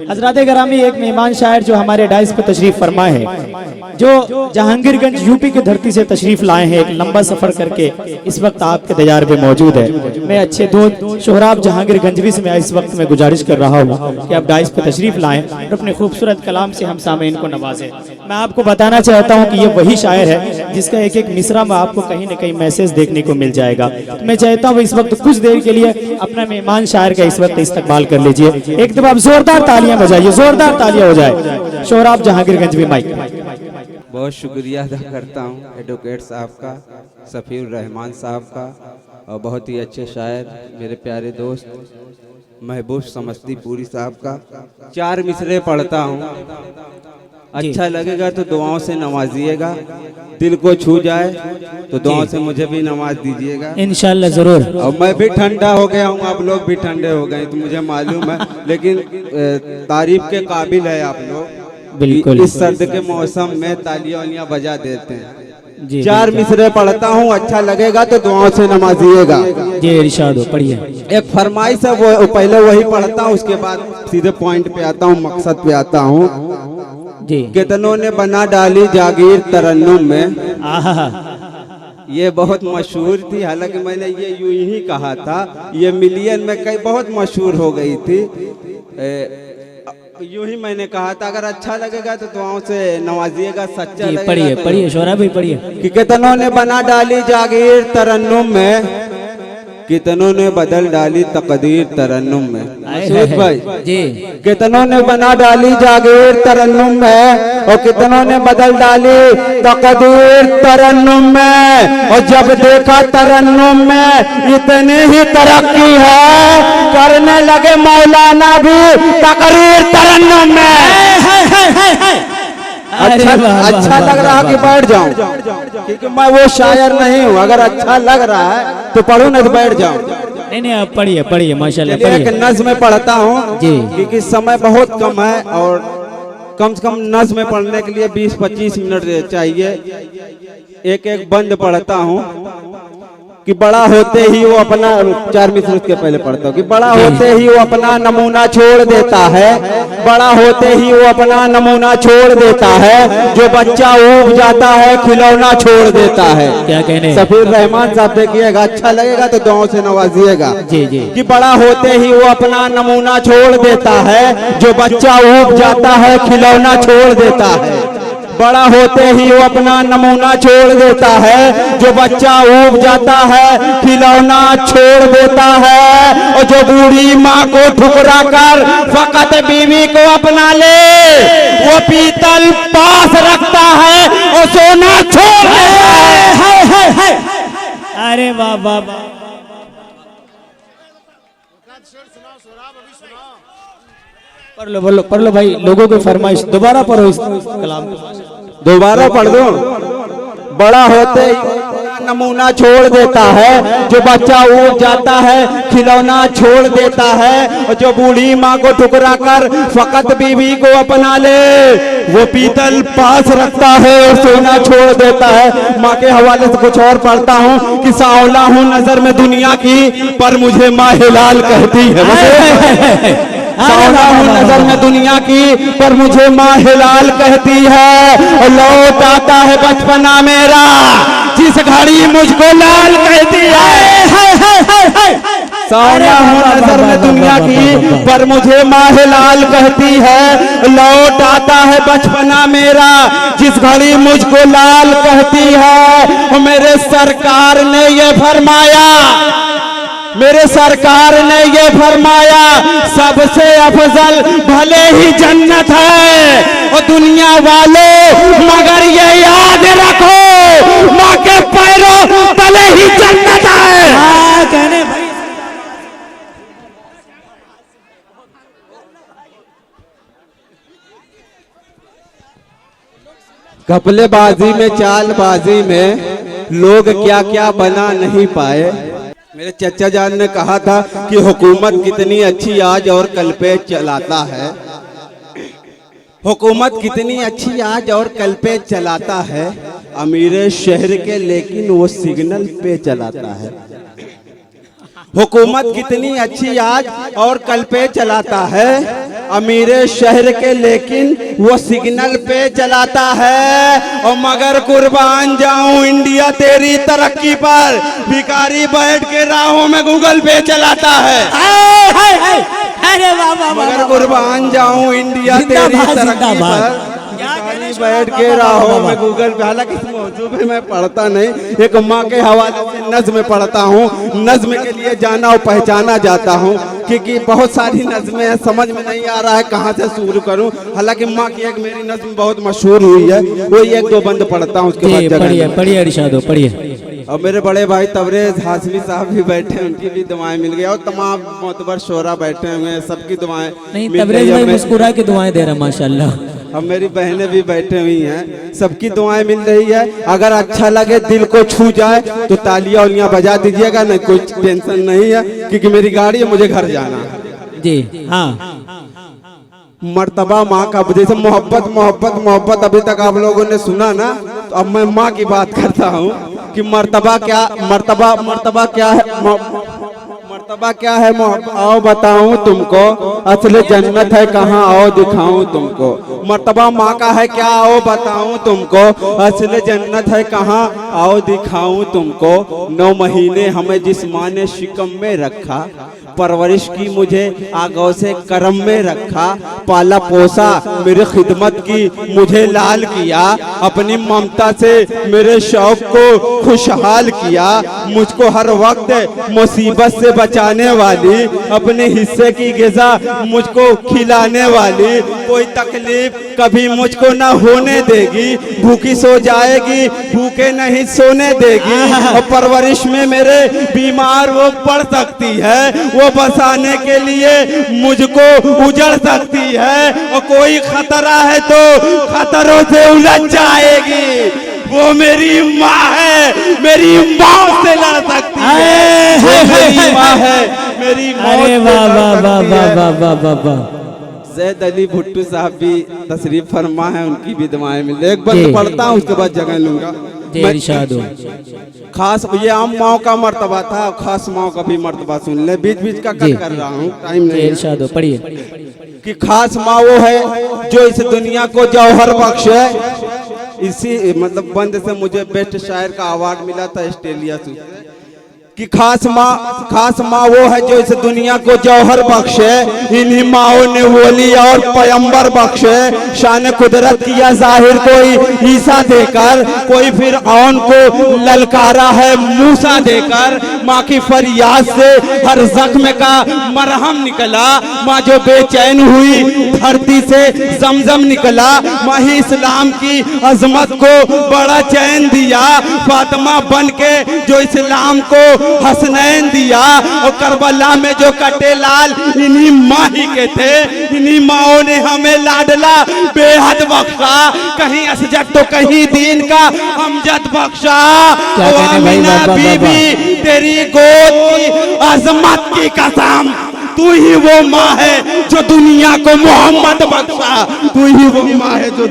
हजरात ग्रामी, एक मेहमान शायर जो हमारे डाइस पे तशरीफ फरमा है, जो जहांगीरगंज यूपी की धरती से तशरीफ लाए हैं, एक लंबा सफर करके इस वक्त आपके दरबार पे मौजूद है। मैं अच्छे दोस्त सोहराब जहांगीरगंजवी से मैं इस वक्त में गुजारिश कर रहा हूँ कि आप डाइस पे तशरीफ लाएं और अपने खूबसूरत कलाम से हम सामईन को नवाजें। मैं आपको बताना चाहता हूँ कि ये वही शायर है जिसका एक एक मिसरा में आपको कहीं न कहीं मैसेज देखने को मिल जाएगा। तो मैं चाहता हूँ इस वक्त कुछ देर के लिए अपना मेहमान शायर का इस वक्त इस्तकबाल कर लीजिए। एक दफा आप जोरदार तालियां बजाइए, जोरदार तालियां हो जाए। सोहराब जहांगीरगंजवी माइक। बहुत शुक्रिया अदा करता हूँ एडवोकेट साहब का, सफ़ीर रहमान साहब का, और बहुत ही अच्छे शायर मेरे प्यारे दोस्त महबूब समस्तीपुरी साहब का। 4 मिसरे पढ़ता हूँ, अच्छा लगेगा तो दुआओं से नवाजिएगा, दिल को छू जाए तो दुआओं से मुझे भी नवाज दीजिएगा इंशाल्लाह जरूर। और मैं भी ठंडा हो गया हूँ, आप लोग भी ठंडे हो गए तो मुझे मालूम है, लेकिन तारीफ के काबिल है आप लोग। बिल्कुल इस सर्द के मौसम में तालियां बजा देते हैं। जी, 4 मिसरे पढ़ता हूँ, अच्छा लगेगा तो दुआओं से नवाजिएगा। जी इरशाद हो, पढ़िए। एक फरमाइश है, वो पहले वही पढ़ता हूँ, उसके बाद सीधे पॉइंट पे आता हूँ, मकसद पे आता हूँ। जी। कितनों ने बना डाली जागीर तरन्नुम में, ये बहुत मशहूर थी, हालांकि मैंने ये यूं ही कहा था, ये मिलियन में कई बहुत मशहूर हो गई थी। यूं ही मैंने कहा था, अगर अच्छा लगेगा तो दुआओं से नवाजिएगा, सच्चा लगेगा। पढ़िए पढ़िए शोहरा भाई पढ़िए। कि कितनों ने बना डाली जागीर तरन्नुम में, कितनों ने बदल डाली तकदीर तरन्नुम में। मसूद भाई जी, कितनों ने बना डाली जागीर तरन्नुम में, और कितनों ने बदल डाली तकदीर तरन्नुम में, और जब देखा तरन्नुम में इतनी ही तरक्की है, करने लगे मौलाना भी तकरीर तरन्नुम में। अच्छा लग रहा कि बैठ जाऊं, क्योंकि मैं वो शायर नहीं हूँ, अगर अच्छा लग रहा है तो पढ़ूं नहीं तो बैठ जाऊं। नहीं आप पढ़िए पढ़िए माशाल्लाह चलिए एक नज़्म में पढ़ता हूँ जी, क्योंकि समय बहुत कम है और कम से कम नज़्म में पढ़ने के लिए 20-25 मिनट चाहिए। एक एक बंद पढ़ता हूँ कि बड़ा होते ही वो अपना 4 मिसरे के पहले पढ़ता हूँ कि बड़ा होते ही वो अपना नमूना छोड़ देता है, बड़ा होते ही वो अपना नमूना छोड़ देता है, जो बच्चा उग जाता है खिलौना छोड़ देता है। क्या कहने सफ़ीर रहमान साहब देखिएगा, अच्छा लगेगा तो दुआओं से नवाजिएगा। जी जी। कि बड़ा होते ही वो अपना नमूना छोड़ देता है, जो बच्चा उग जाता है खिलौना छोड़ देता है। बड़ा होते ही वो अपना नमूना छोड़ देता है, जो बच्चा उग जाता है खिलौना छोड़ देता है, और जो बूढ़ी माँ को ठुकरा कर फकत बीवी को अपना ले, वो पीतल पास रखता है और सोना छोड़ देता है। अरे वाह वाह वाह, पढ़ लो भाई, लोगों की फरमाइश। दोबारा पढ़ो इस कलाम को, दोबारा पढ़ दो। बड़ा होते ही नमूना छोड़ देता है, जो बच्चा उग जाता है खिलौना छोड़ देता है, और जो बूढ़ी माँ को ठुकरा कर फकत बीवी को अपना ले, वो पीतल पास रखता है और सोना छोड़ देता है। माँ के हवाले से कुछ और पढ़ता हूँ कि सांवला हूँ नजर में दुनिया की, पर मुझे माँ हिलाल कहती है। सांवला हूँ नजर में दुनिया की, पर मुझे माँ हिलाल कहती है, और लौट आता है बचपना मेरा, जिस घड़ी मुझको लाल कहती है। सांवला हूँ नजर में दुनिया की, पर मुझे माँ हिलाल कहती है, लौट आता है बचपना मेरा, जिस घड़ी मुझको लाल कहती है। और मेरे सरकार ने ये फरमाया, मेरे सरकार ने ये फरमाया, सबसे अफजल भले ही जन्नत है, और दुनिया वालों मगर ये याद रखो, माँ के पैरों तले ही जन्नत है। कहने भाई घपलेबाजी में चालबाजी में लोग क्या क्या बना नहीं पाए। मेरे चचा जान ने कहा था कि हुकूमत कितनी अच्छी आज और कल पे चलाता है, हुकूमत कितनी अच्छी आज और कल पे चलाता है, अमीर शहर के लेकिन वो सिग्नल पे चलाता है। हुकूमत कितनी अच्छी आज और कल पे चलाता है, अमीरे शहर के, लेकिन वो सिग्नल पे चलाता है। और मगर कुर्बान जाऊं इंडिया तेरी तरक्की पर, भिखारी बैठ के राहों में गूगल पे चलाता है। अरे वाह वाह मगर कुर्बान जाऊं इंडिया तेरी तरक्की पर, भिखारी बैठ के राहों में गूगल पे। हालांकि इस मौजू पे मैं पढ़ता नहीं, एक माँ के हवाले से नज्म पढ़ता हूँ। नज्म के लिए जाना और पहचाना जाता हूँ, क्योंकि बहुत सारी नज्में हैं, समझ में नहीं आ रहा है कहाँ से शुरू करूँ। हालांकि माँ की एक मेरी नज्म बहुत मशहूर हुई है, वो एक दो बंद पढ़ता हूँ, उसके बाद पढ़िए इरशाद पढ़िए। और मेरे बड़े भाई तबरेज हाशमी साहब भी बैठे हैं, उनकी भी दुआएं मिल गई, और तमाम मोतबर शोरा बैठे हुए हैं, सबकी दुआएं नहीं। तबरेज भाई मुस्कुरा के दुआएं दे रहा माशाल्लाह। अब मेरी बहनें भी बैठे हुई हैं, सबकी दुआएं मिल रही है। अगर अच्छा लगे, दिल को छू जाए तो तालियां उलियां बजा दीजिएगा, नहीं कोई टेंशन नहीं है, क्योंकि मेरी गाड़ी है, मुझे घर जाना है जी। हाँ, मर्तबा माँ का, जैसे मोहब्बत मोहब्बत मोहब्बत अभी तक आप लोगों ने सुना ना, तो अब मैं माँ की बात करता हूँ कि मर्तबा क्या, मर्तबा क्या है, मर्तबा क्या है मोहब्बत, आओ बताऊं तुमको, असली जन्नत है कहाँ, आओ दिखाऊं तुमको। मर्तबा माँ का है क्या, आओ बताऊं तुमको, असली जन्नत है कहाँ, आओ दिखाऊं तुमको। 9 महीने हमें जिस माँ ने शिकम में रखा, परवरिश की मुझे आगों से करम में रखा, पाला पोसा मेरी खिदमत की मुझे लाल किया, अपनी ममता से मेरे शौक को खुशहाल किया, मुझको हर वक्त मुसीबत से बचाने वाली, अपने हिस्से की ग़िज़ा मुझको खिलाने वाली, कोई तकलीफ कभी मुझको न होने देगी, भूखी सो जाएगी भूखे नहीं सोने देगी, और परवरिश में मेरे बीमार वो पड़ सकती है, वो बसाने के लिए मुझको उजड़ सकती है, और कोई खतरा है तो खतरों से उलझ जाएगी, वो मेरी माँ है, मेरी माँ से लड़ सकती है, वो मेरी माँ है, मेरी मौत से लड़ सकती है। ज़ैद अली भुट्टू साहब भी तशरीफ फरमा है, उनकी भी दुआएं मिल। एक बार पढ़ता हूँ, उसके बाद जगह लूंगा। खास ये आम माओ का मर्तबा था, खास माओ का भी मर्तबा सुन ले, बीच बीच का कट कर रहा हूँ, टाइम नहीं। पढ़िए कि खास माँ वो है जो इस दुनिया को जौहर बख्शे। इसी मतलब बंद से मुझे बेस्ट शायर का अवार्ड मिला था ऑस्ट्रेलिया से, कि खास माँ वो है जो इस दुनिया को जौहर बख्शे, इन्हीं माओ ने वली और पैगंबर बख्शे, शान कुदरत किया जाहिर कोई ईसा देकर, कोई फिर औन को ललकारा है मूसा देकर, माँ की फरियाद से हर जख्म का मरहम निकला, माँ जो बेचैन हुई धरती से जमजम निकला, माँ ही इस्लाम की अजमत को बड़ा चैन दिया, फातिमा बन के जो इस्लाम को हसनैन दिया, और करबला में जो कटे लाल इन्हीं माँ ही के थे, इन्हीं माओ ने हमें लाडला बेहद बख्शा, कहीं असजद तो कहीं दीन का अमजद बख्शा। आमीना बीबी तेरी गोद की अजमत की कसम, तू ही वो माँ है जो दुनिया को मोहम्मद बख्शा, तू ही वो माँ है जो